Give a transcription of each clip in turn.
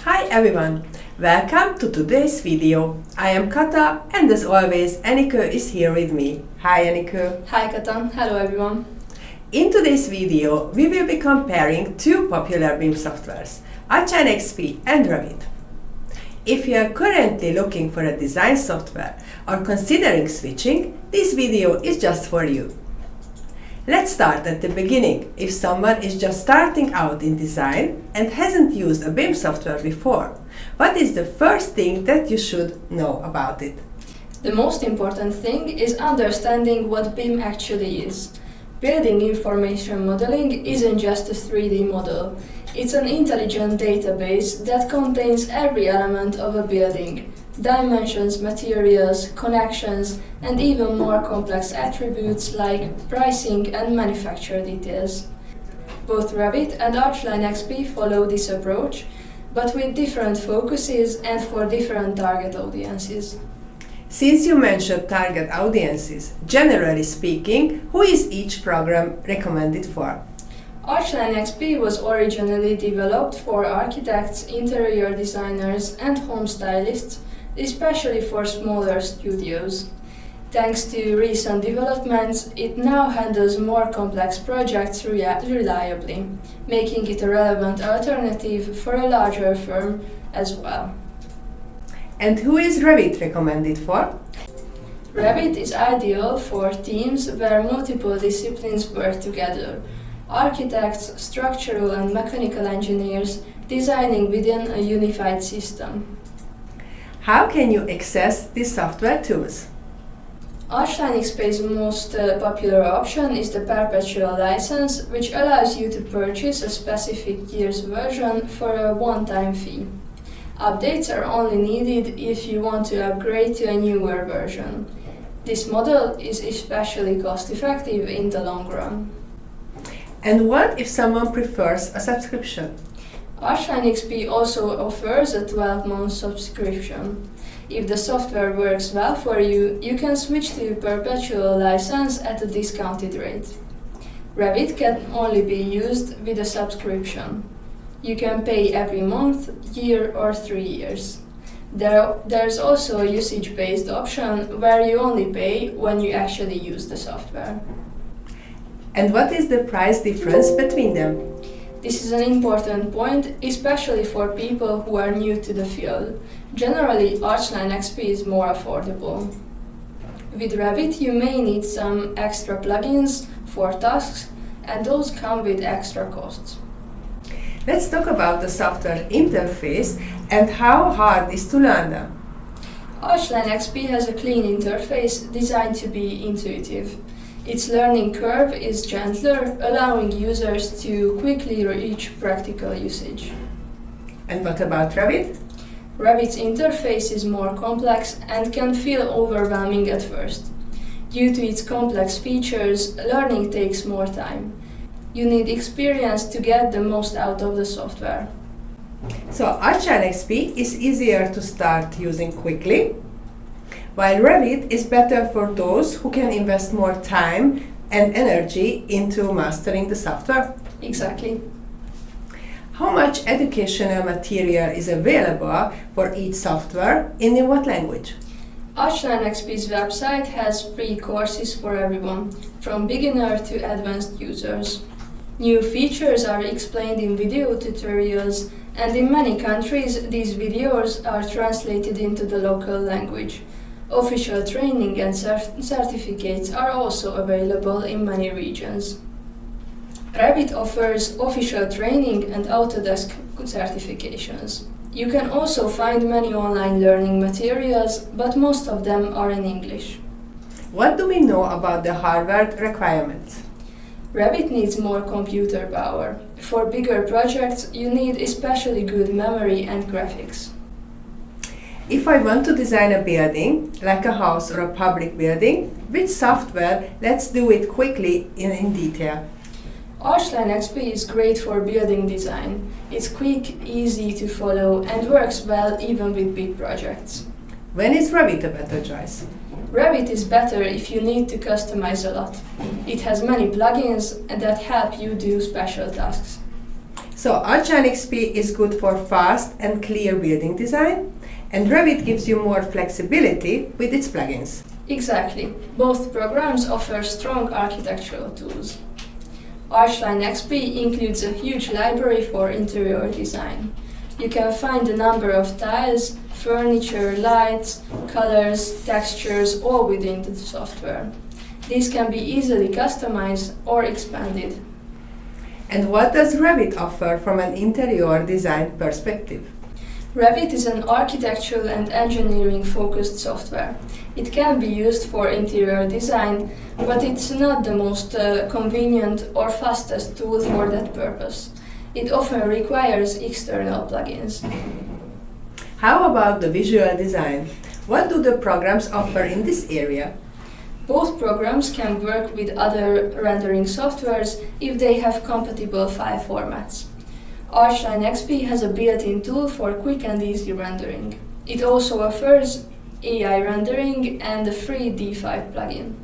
Hi everyone! Welcome to today's video. I am Kata and as always Anikő is here with me. Hi Anikő! Hi Kata! Hello everyone! In today's video we will be comparing two popular BIM softwares, ARCHLine.XP and Revit. If you are currently looking for a design software or considering switching, this video is just for you. Let's start at the beginning. If someone is just starting out in design and hasn't used a BIM software before, what is the first thing that you should know about it? The most important thing is understanding what BIM actually is. Building information modeling isn't just a 3D model. It's an intelligent database that contains every element of a building. Dimensions, materials, connections, and even more complex attributes like pricing and manufacture details. Both Revit and ARCHLine.XP follow this approach, but with different focuses and for different target audiences. Since you mentioned target audiences, generally speaking, who is each program recommended for? ARCHLine.XP was originally developed for architects, interior designers, and home stylists, especially for smaller studios. Thanks to recent developments, it now handles more complex projects reliably, making it a relevant alternative for a larger firm as well. And who is Revit recommended for? Revit is ideal for teams where multiple disciplines work together. Architects, structural and mechanical engineers designing within a unified system. How can you access these software tools? ARCHLine.XP's most popular option is the perpetual license, which allows you to purchase a specific year's version for a one-time fee. Updates are only needed if you want to upgrade to a newer version. This model is especially cost-effective in the long run. And what if someone prefers a subscription? ARCHLine.XP also offers a 12-month subscription. If the software works well for you, you can switch to perpetual license at a discounted rate. Revit can only be used with a subscription. You can pay every month, year or 3 years. There's also a usage-based option where you only pay when you actually use the software. And what is the price difference between them? This is an important point, especially for people who are new to the field. Generally, ARCHLine.XP is more affordable. With Revit, you may need some extra plugins for tasks, and those come with extra costs. Let's talk about the software interface and how hard it is to learn them. ARCHLine.XP has a clean interface designed to be intuitive. Its learning curve is gentler, allowing users to quickly reach practical usage. And what about Revit? Revit's interface is more complex and can feel overwhelming at first. Due to its complex features, learning takes more time. You need experience to get the most out of the software. So ARCHLine.XP is easier to start using quickly, while Revit is better for those who can invest more time and energy into mastering the software. Exactly. How much educational material is available for each software and in what language? ARCHLine.XP's website has free courses for everyone, from beginner to advanced users. New features are explained in video tutorials, and in many countries these videos are translated into the local language. Official training and certificates are also available in many regions. Revit offers official training and Autodesk certifications. You can also find many online learning materials, but most of them are in English. What do we know about the hardware requirements? Revit needs more computer power. For bigger projects, you need especially good memory and graphics. If I want to design a building, like a house or a public building, which software lets do it quickly in detail? ARCHLine.XP is great for building design. It's quick, easy to follow, and works well even with big projects. When is Revit a better choice? Revit is better if you need to customize a lot. It has many plugins that help you do special tasks. So ARCHLine.XP is good for fast and clear building design, and Revit gives you more flexibility with its plugins. Exactly. Both programs offer strong architectural tools. ARCHLine.XP includes a huge library for interior design. You can find a number of tiles, furniture, lights, colors, textures, all within the software. These can be easily customized or expanded. And what does Revit offer from an interior design perspective? Revit is an architectural and engineering focused software. It can be used for interior design, but it's not the most convenient or fastest tool for that purpose. It often requires external plugins. How about the visual design? What do the programs offer in this area? Both programs can work with other rendering softwares if they have compatible file formats. ARCHLine.XP has a built-in tool for quick and easy rendering. It also offers AI rendering and a free D5 plugin.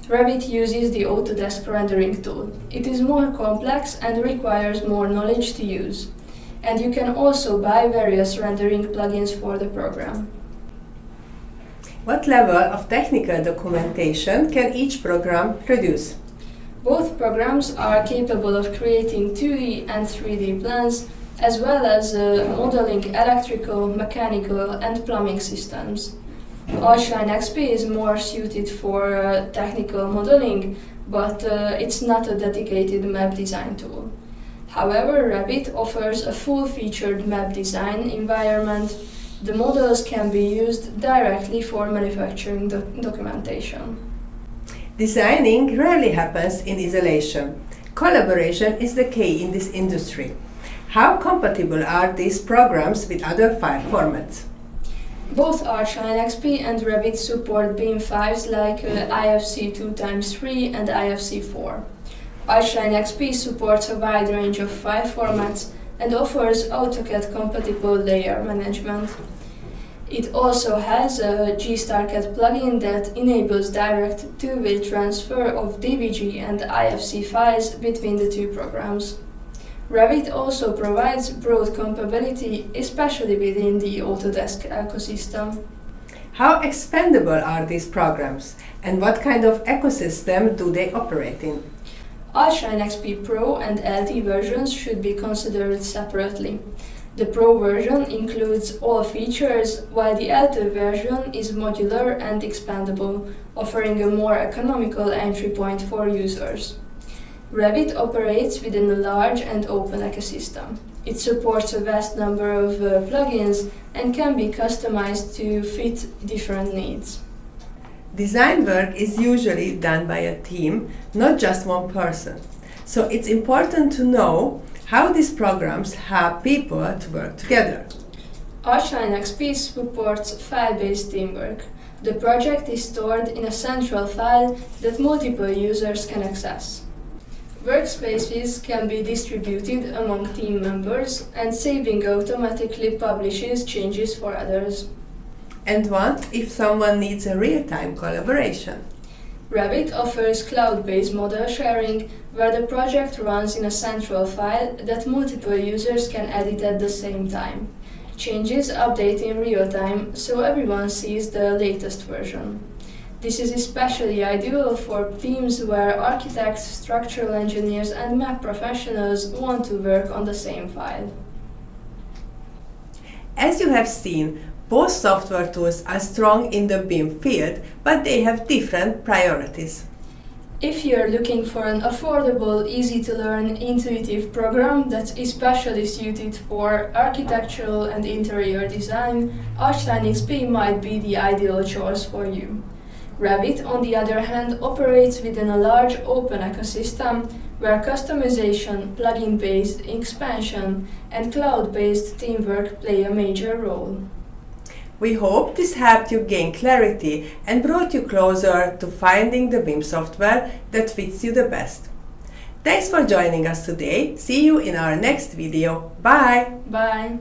Revit uses the Autodesk rendering tool. It is more complex and requires more knowledge to use. And you can also buy various rendering plugins for the program. What level of technical documentation can each program produce? Both programs are capable of creating 2D and 3D plans, as well as modeling electrical, mechanical, and plumbing systems. ARCHLine.XP is more suited for technical modeling, but it's not a dedicated map design tool. However, Revit offers a full-featured map design environment. The models can be used directly for manufacturing documentation. Designing rarely happens in isolation. Collaboration is the key in this industry. How compatible are these programs with other file formats? Both ARCHLine.XP and Revit support BIM files like IFC 2x3 and IFC 4. ARCHLine.XP supports a wide range of file formats and offers AutoCAD-compatible layer management. It also has a GStarCAD plugin that enables direct two-way transfer of DBG and IFC files between the two programs. Revit also provides broad compatibility, especially within the Autodesk ecosystem. How expandable are these programs, and what kind of ecosystem do they operate in? ARCHLine.XP Pro and LT versions should be considered separately. The Pro version includes all features, while the LT version is modular and expandable, offering a more economical entry point for users. Revit operates within a large and open ecosystem. It supports a vast number of plugins and can be customized to fit different needs. Design work is usually done by a team, not just one person. So it's important to know how these programs help people to work together. ARCHLine.XP supports file-based teamwork. The project is stored in a central file that multiple users can access. Workspaces can be distributed among team members, and saving automatically publishes changes for others. And what if someone needs a real-time collaboration? Revit offers cloud-based model sharing, where the project runs in a central file that multiple users can edit at the same time. Changes update in real time, so everyone sees the latest version. This is especially ideal for teams where architects, structural engineers, and map professionals want to work on the same file. As you have seen, both software tools are strong in the BIM field, but they have different priorities. If you're looking for an affordable, easy-to-learn, intuitive program that's especially suited for architectural and interior design, ARCHLine.XP might be the ideal choice for you. Revit, on the other hand, operates within a large open ecosystem where customization, plugin-based expansion, and cloud-based teamwork play a major role. We hope this helped you gain clarity and brought you closer to finding the BIM software that fits you the best. Thanks for joining us today. See you in our next video. Bye! Bye!